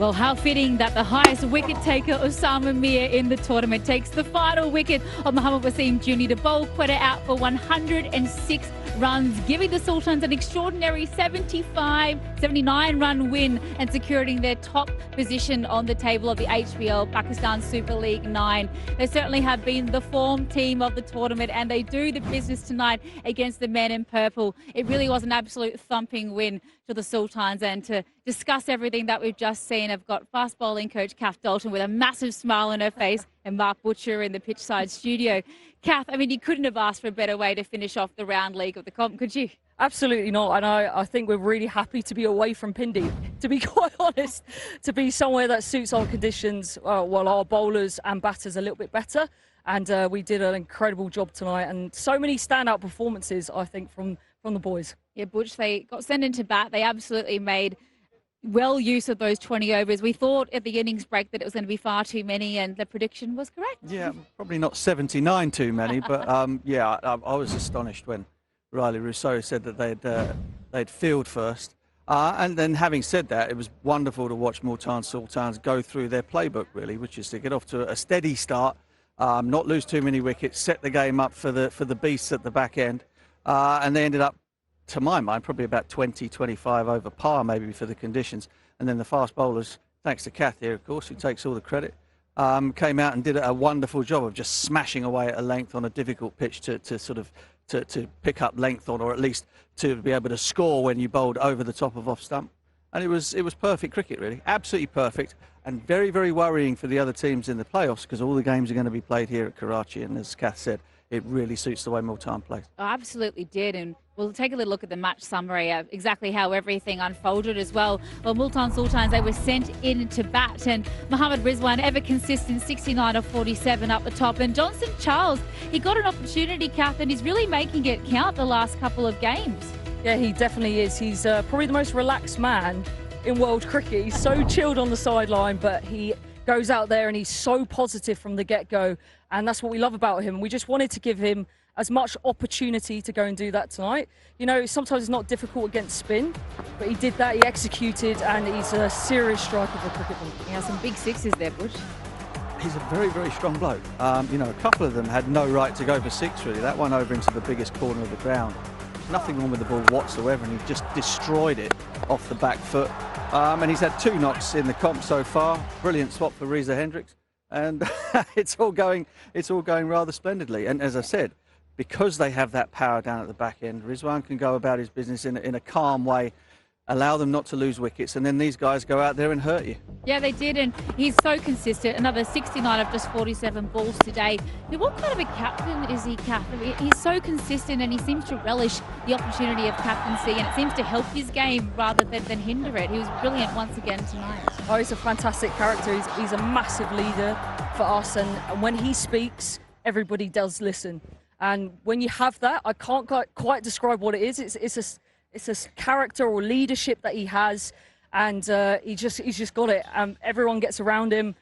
Well, how fitting that the highest wicket taker, Osama Mir, in the tournament takes the final wicket of Mohammad Wasim Jr. to bowl Quetta out for 106 runs, giving the Sultans an extraordinary 79-run win and securing their top position on the table of the HBL Pakistan Super League 9. They certainly have been the form team of the tournament, and they do the business tonight against the men in purple. It really was an absolute thumping win for the Sultans, and to discuss everything that we've just seen, I've got fast bowling coach Kath Dalton with a massive smile on her face and Mark Butcher in the pitchside studio. Kath, I mean, you couldn't have asked for a better way to finish off the round league of the comp, could you? Absolutely not, and I think we're really happy to be away from Pindi, to be quite honest, to be somewhere that suits our conditions, while our bowlers and batters a little bit better, and we did an incredible job tonight, and so many standout performances, I think, from the boys. Yeah, Butch, they got sent into bat. They absolutely made well use of those 20 overs. We thought at the innings break that it was going to be far too many, and the prediction was correct. Yeah, probably not 79 too many, but yeah, I was astonished when Riley Rousseau said that they'd field first. And then having said that, it was wonderful to watch Multan Sultans go through their playbook, really, which is to get off to a steady start, not lose too many wickets, set the game up for the beasts at the back end. And they ended up, to my mind, probably about 20, 25 over par, maybe, for the conditions. And then the fast bowlers, thanks to Kath here, of course, who takes all the credit, came out and did a wonderful job of just smashing away at a length on a difficult pitch to pick up length on, or at least to be able to score when you bowled over the top of off stump. And it was perfect cricket, really, absolutely perfect, and very, very worrying for the other teams in the playoffs, because all the games are going to be played here at Karachi, and as Kath said, it really suits the way Multan plays. Oh, absolutely did, and we'll take a little look at the match summary of exactly how everything unfolded as well. Well, Multan Sultans, they were sent in to bat, and Mohammad Rizwan, ever consistent, 69 of 47 up the top. And Johnson Charles, he got an opportunity, Kath, and he's really making it count the last couple of games. Yeah, he definitely is. He's probably the most relaxed man in world cricket. He's so chilled on the sideline, but he goes out there and he's so positive from the get-go, and that's what we love about him. We just wanted to give him as much opportunity to go and do that tonight. You know, sometimes it's not difficult against spin, but he did that, he executed, and he's a serious striker for cricket. He has some big sixes there, Bush. He's a very, very strong bloke. You know, a couple of them had no right to go for six, really. That one over into the biggest corner of the ground. Nothing wrong with the ball whatsoever, and he just destroyed it off the back foot. And he's had 2 knocks in the comp so far. Brilliant swap for Reza Hendricks, and it's all going rather splendidly. And as I said, because they have that power down at the back end, Rizwan can go about his business in a calm way, allow them not to lose wickets, and then these guys go out there and hurt you. Yeah, they did, and he's so consistent. Another 69 of just 47 balls today. Now, what kind of a captain is he, Kath? I mean, he's so consistent, and he seems to relish the opportunity of captaincy, and it seems to help his game rather than hinder it. He was brilliant once again tonight. Oh, he's a fantastic character. He's a massive leader for us, and when he speaks, everybody does listen. And when you have that, I can't quite describe what it is. It's a character or leadership that he has, and he's just got it. Everyone gets around him.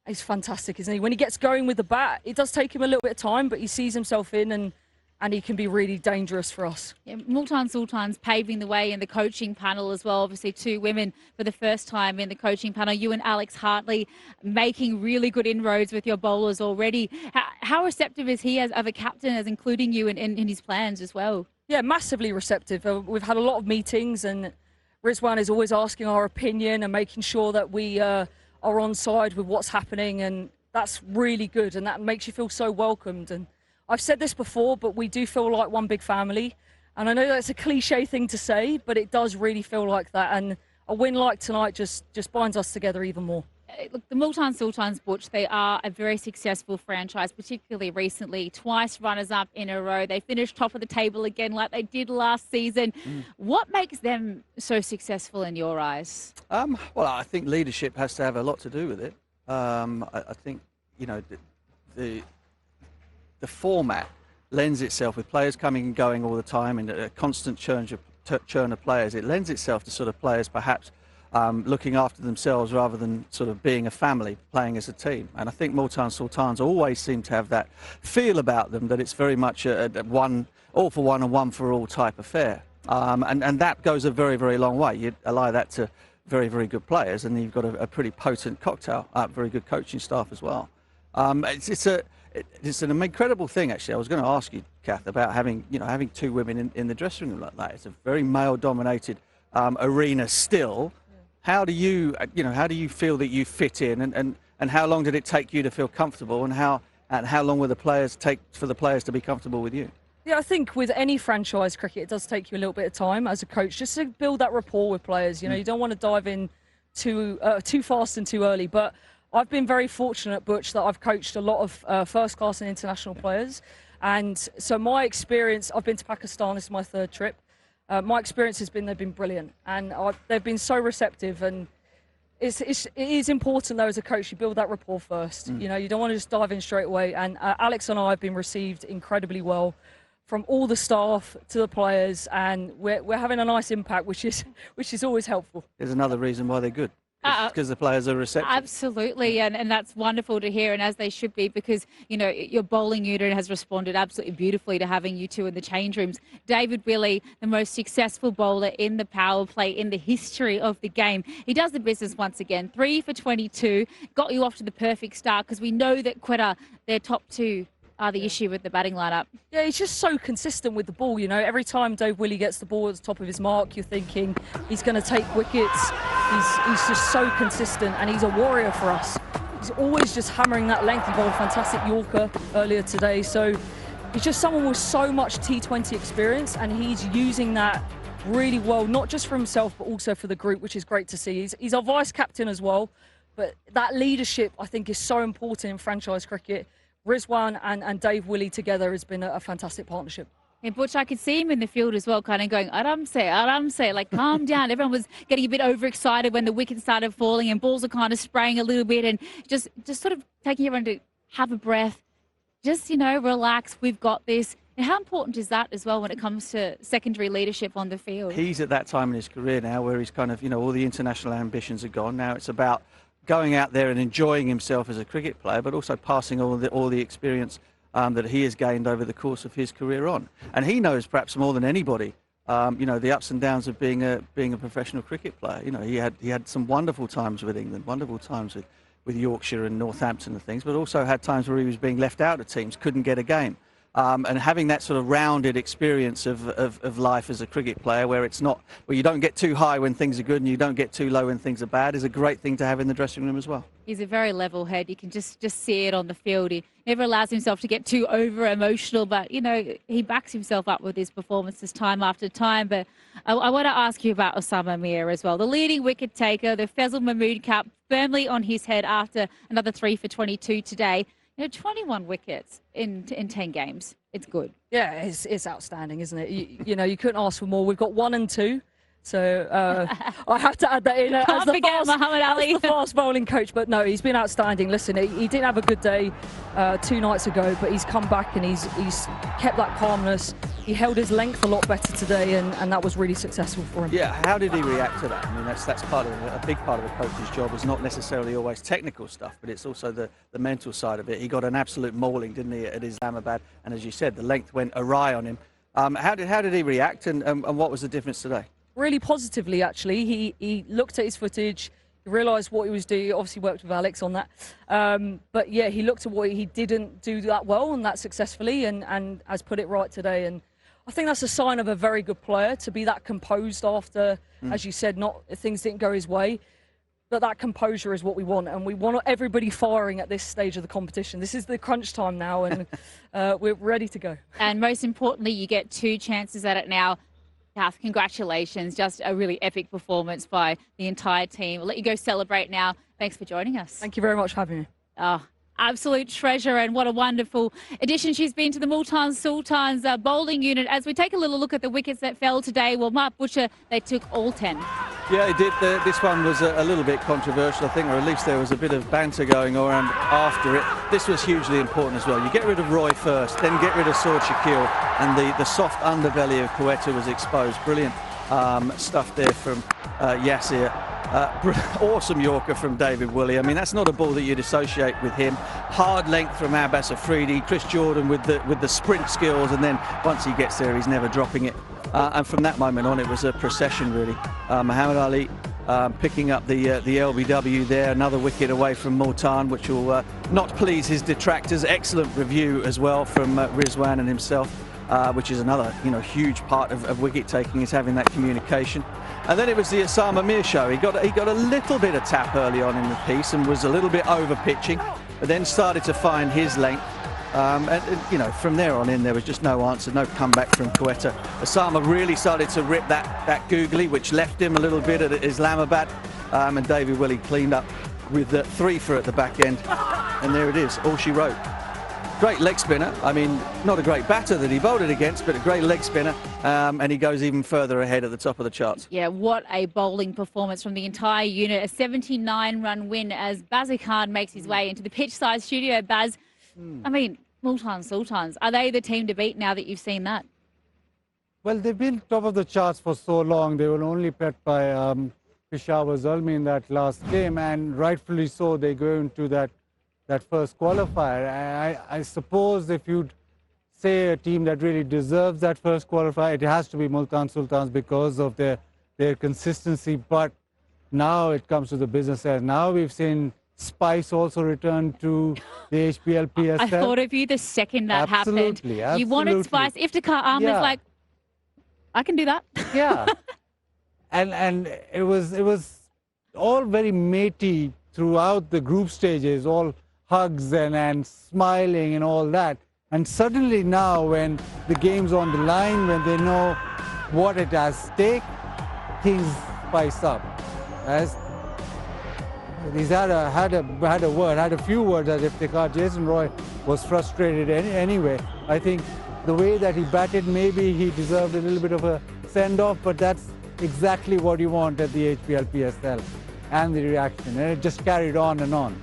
He's fantastic, isn't he? When he gets going with the bat, it does take him a little bit of time, but he sees himself in, and he can be really dangerous for us. Yeah, Multan Sultans paving the way in the coaching panel as well. Obviously, 2 women for the first time in the coaching panel. You and Alex Hartley making really good inroads with your bowlers already. How receptive is he as of a captain, as including you in his plans as well? Yeah, massively receptive. We've had a lot of meetings, and Rizwan is always asking our opinion and making sure that we are on side with what's happening, and that's really good, and that makes you feel so welcomed. And I've said this before, but we do feel like one big family, and I know that's a cliche thing to say, but it does really feel like that, and a win like tonight just binds us together even more. Look, the Multan Sultans, Butch, they are a very successful franchise, particularly recently. Twice runners-up in a row. They finished top of the table again like they did last season. What makes them so successful in your eyes? Well, I think leadership has to have a lot to do with it. I think, you know, the format lends itself, with players coming and going all the time and a constant churn of players, it lends itself to sort of players perhaps looking after themselves rather than sort of being a family, playing as a team. And I think Multan Sultans always seem to have that feel about them, that it's very much a one, all for one and one for all type affair. And that goes a very, very long way. You allow that to very, very good players, and you've got a pretty potent cocktail, very good coaching staff as well. It's an incredible thing, actually. I was going to ask you, Kath, about having two women in the dressing room like that. It's a very male-dominated arena still. How do you feel that you fit in, and how long did it take you to feel comfortable, and how long will the players take for the players to be comfortable with you? Yeah, I think with any franchise cricket, it does take you a little bit of time as a coach just to build that rapport with players. You know, you don't want to dive in too fast and too early. But I've been very fortunate, Butch, that I've coached a lot of first-class and international players. And so my experience, I've been to Pakistan, this is my third trip. My experience has been, they've been brilliant. And they've been so receptive. And it is important, though, as a coach, you build that rapport first. You know, you don't want to just dive in straight away. And Alex and I have been received incredibly well from all the staff to the players, and we're having a nice impact, which is always helpful. There's another reason why they're good. Because the players are receptive. Absolutely, and that's wonderful to hear, and as they should be, because, you know, your bowling unit has responded absolutely beautifully to having you two in the change rooms. David Willey, the most successful bowler in the power play in the history of the game. He does the business once again. 3 for 22, got you off to the perfect start, because we know that Quetta, their top two, are the issue with the batting lineup. Yeah, he's just so consistent with the ball. You know, every time Dave Willey gets the ball at the top of his mark, you're thinking he's going to take wickets. He's just so consistent, and he's a warrior for us. He's always just hammering that length. He bowled a fantastic Yorker earlier today. So he's just someone with so much T20 experience, and he's using that really well, not just for himself, but also for the group, which is great to see. He's our vice captain as well, but that leadership, I think, is so important in franchise cricket. Rizwan and Dave Willey together has been a fantastic partnership. And Butch, I could see him in the field as well, kind of going, Aramse, like, calm down. Everyone was getting a bit overexcited when the wickets started falling and balls were kind of spraying a little bit, and just sort of taking everyone to have a breath, just, you know, relax, we've got this. And how important is that as well when it comes to secondary leadership on the field? He's at that time in his career now where he's kind of, you know, all the international ambitions are gone. Now it's about going out there and enjoying himself as a cricket player, but also passing all the experience that he has gained over the course of his career on. And he knows perhaps more than anybody, you know, the ups and downs of being a professional cricket player. You know, he had some wonderful times with England, wonderful times with Yorkshire and Northampton and things, but also had times where he was being left out of teams, couldn't get a game. And having that sort of rounded experience of life as a cricket player, where it's not, where you don't get too high when things are good and you don't get too low when things are bad, is a great thing to have in the dressing room as well. He's a very level head. You can just see it on the field. He never allows himself to get too over emotional, but, you know, he backs himself up with his performances time after time. But I want to ask you about Osama Mir as well. The leading wicket taker, the Faisal Mahmood cap firmly on his head after another 3 for 22 today. You know, 21 wickets in 10 games. It's good. Yeah, it's outstanding, isn't it? You know, you couldn't ask for more. We've got 1 and 2. So I have to add that in as the fast bowling coach. But no, he's been outstanding. Listen, he didn't have a good day 2 nights ago, but he's come back and he's kept that calmness. He held his length a lot better today, and that was really successful for him. Yeah, how did he react to that? I mean, that's part of a big part of a coach's job is not necessarily always technical stuff, but it's also the mental side of it. He got an absolute mauling, didn't he, at Islamabad? And as you said, the length went awry on him. How did he react, and what was the difference today? Really positively, actually. He looked at his footage, he realised what he was doing. He obviously worked with Alex on that. But yeah, he looked at what he didn't do that well and that successfully, and has put it right today. And I think that's a sign of a very good player, to be that composed after, as you said, things didn't go his way. But that composure is what we want, and we want everybody firing at this stage of the competition. This is the crunch time now, and we're ready to go. And most importantly, you get 2 chances at it now. Kath, congratulations. Just a really epic performance by the entire team. We'll let you go celebrate now. Thanks for joining us. Thank you very much for having me. Oh, absolute treasure, and what a wonderful addition she's been to the Multan Sultans bowling unit. As we take a little look at the wickets that fell today, well, Mark Butcher, they took all 10. Yeah, it did. This one was a little bit controversial, I think, or at least there was a bit of banter going on after it. This was hugely important as well. You get rid of Roy first, then get rid of Saud Shakil, and the soft underbelly of Quetta was exposed. Brilliant stuff there from Yasir. Awesome Yorker from David Willey. I mean, that's not a ball that you'd associate with him. Hard length from Abbas Afridi. Chris Jordan with the sprint skills, and then once he gets there, he's never dropping it. And from that moment on, it was a procession, really. Muhammad Ali picking up the LBW there. Another wicket away from Multan, which will not please his detractors. Excellent review as well from Rizwan and himself, which is another huge part of wicket taking, is having that communication. And then it was the Osama Mir show. He got a little bit of tap early on in the piece and was a little bit over pitching, but then started to find his length. And from there on in, there was just no answer, no comeback from Quetta. Osama really started to rip that googly, which left him a little bit at Islamabad. And David Willey cleaned up with 3 for at the back end. And there it is, all she wrote. Great leg spinner. I mean, not a great batter that he bowled it against, but a great leg spinner. And he goes even further ahead at the top of the charts. Yeah, what a bowling performance from the entire unit. A 79-run win as Bazir Khan makes his way into the pitch-side studio. Baz, I mean, Multan Sultans, are they the team to beat now that you've seen that? Well, they've been top of the charts for so long. They were only pet by Peshawar Zalmi in that last game, and rightfully so. They go into that first qualifier. I suppose if you'd say a team that really deserves that first qualifier, it has to be Multan Sultans because of their consistency. But now it comes to the business end. Now we've seen Spice also returned to the HPL PSL. I thought of you the second that happened. Absolutely. You wanted Spice. Iftikhar Ahmed's like, I can do that. Yeah. and it was all very matey throughout the group stages, all hugs and smiling and all that. And suddenly now, when the game's on the line, when they know what it has stake, things spice up. As he's had a few words as Iftikhar. Jason Roy was frustrated anyway. I think the way that he batted, maybe he deserved a little bit of a send-off, but that's exactly what you want at the HPL PSL, and the reaction, and it just carried on and on.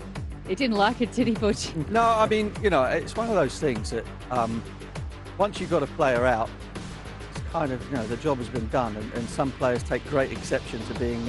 He didn't like it, did he, Butch? No, I mean, it's one of those things that once you've got a player out, it's kind of, the job has been done, and some players take great exception to being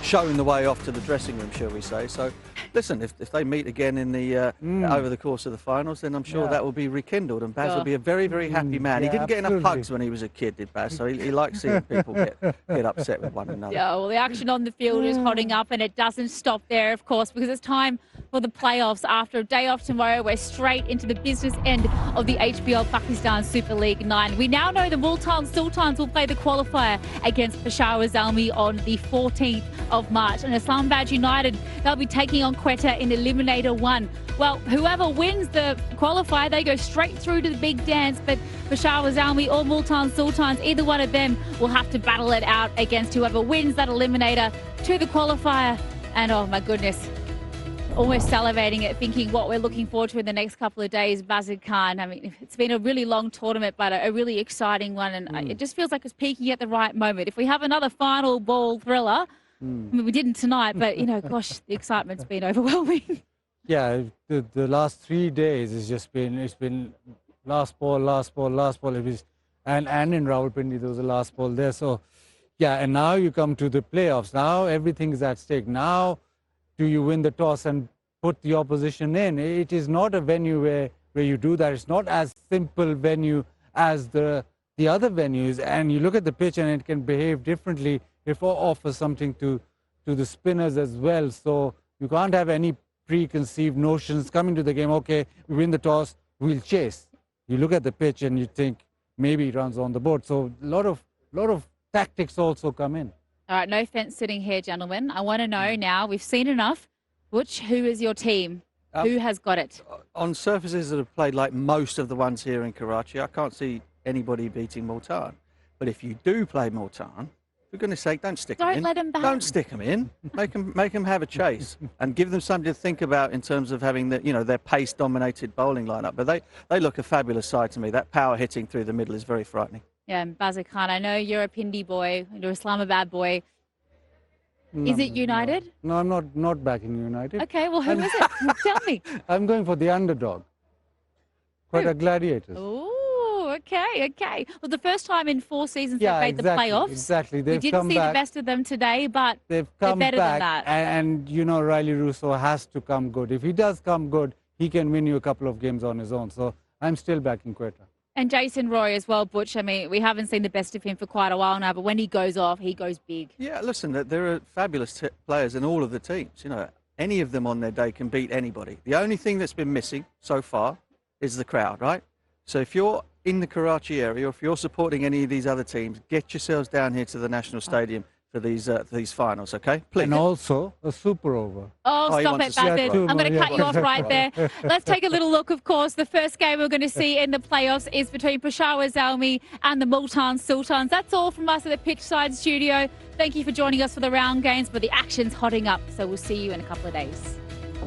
shown the way off to the dressing room, shall we say. So, listen, if they meet again in the over the course of the finals, then I'm sure that will be rekindled, and Baz will be a very, very happy man. He didn't get enough hugs when he was a kid, did Baz? So he likes seeing people get upset with one another. Yeah, well, the action on the field is hotting up, and it doesn't stop there, of course, because it's time for the playoffs. After a day off tomorrow, we're straight into the business end of the HBL Pakistan Super League 9. We now know the Multan Sultans will play the qualifier against Peshawar Zalmi on the 14th of March. And Islamabad United, they'll be taking on Quetta in Eliminator 1. Well, whoever wins the qualifier, they go straight through to the big dance. But Peshawar Zalmi or Multan Sultans, either one of them will have to battle it out against whoever wins that Eliminator to the qualifier. And oh my goodness, almost salivating at thinking what we're looking forward to in the next couple of days. Bazir Khan, I mean, it's been a really long tournament, but a really exciting one. And it just feels like it's peaking at the right moment. If we have another final ball thriller, I mean, we didn't tonight, but, gosh, the excitement's been overwhelming. Yeah, the last 3 days it's been last ball, last ball, last ball. It was, and in Rawalpindi there was a last ball there. So, yeah, and now you come to the playoffs. Now everything is at stake. Now, do you win the toss and put the opposition in? It is not a venue where you do that. It's not as simple venue as the other venues. And you look at the pitch and it can behave differently. It offers something to the spinners as well. So you can't have any preconceived notions coming to the game. Okay, we win the toss, we'll chase. You look at the pitch and you think maybe it runs on the board. So a lot of tactics also come in. All right, no fence sitting here, gentlemen. I want to know now, we've seen enough. Butch, who is your team? Who has got it? On surfaces that have played like most of the ones here in Karachi, I can't see anybody beating Multan. But if you do play Multan, for goodness sake, don't stick them in. Don't let them back. Don't stick them in. Make them have a chase and give them something to think about in terms of having their pace-dominated bowling lineup. But they look a fabulous side to me. That power hitting through the middle is very frightening. Yeah, and Bazir Khan, I know you're a Pindi boy, you're an Islamabad boy. Is it United? No, I'm not backing United. Okay, well, who is it? Tell me. I'm going for the underdog. Quetta Gladiators. Oh, okay. Well, the first time in 4 seasons they've made the playoffs. Exactly. We didn't see the best of them today, but they're better than that. And Riley Russo has to come good. If he does come good, he can win you a couple of games on his own. So I'm still backing Quetta. And Jason Roy as well, Butch. I mean, we haven't seen the best of him for quite a while now, but when he goes off, he goes big. Yeah, listen, there are fabulous players in all of the teams. You know, any of them on their day can beat anybody. The only thing that's been missing so far is the crowd, right? So if you're in the Karachi area, or if you're supporting any of these other teams, get yourselves down here to the National Stadium for these finals, okay? Please. And also a super over. Oh, he stop wants it, to Bassett. super. I'm going to Yeah. cut you off right there. Let's take a little look, of course. The first game we're going to see in the playoffs is between Peshawar Zalmi and the Multan Sultans. That's all from us at the Pitchside studio. Thank you for joining us for the round games, but the action's hotting up, so we'll see you in a couple of days.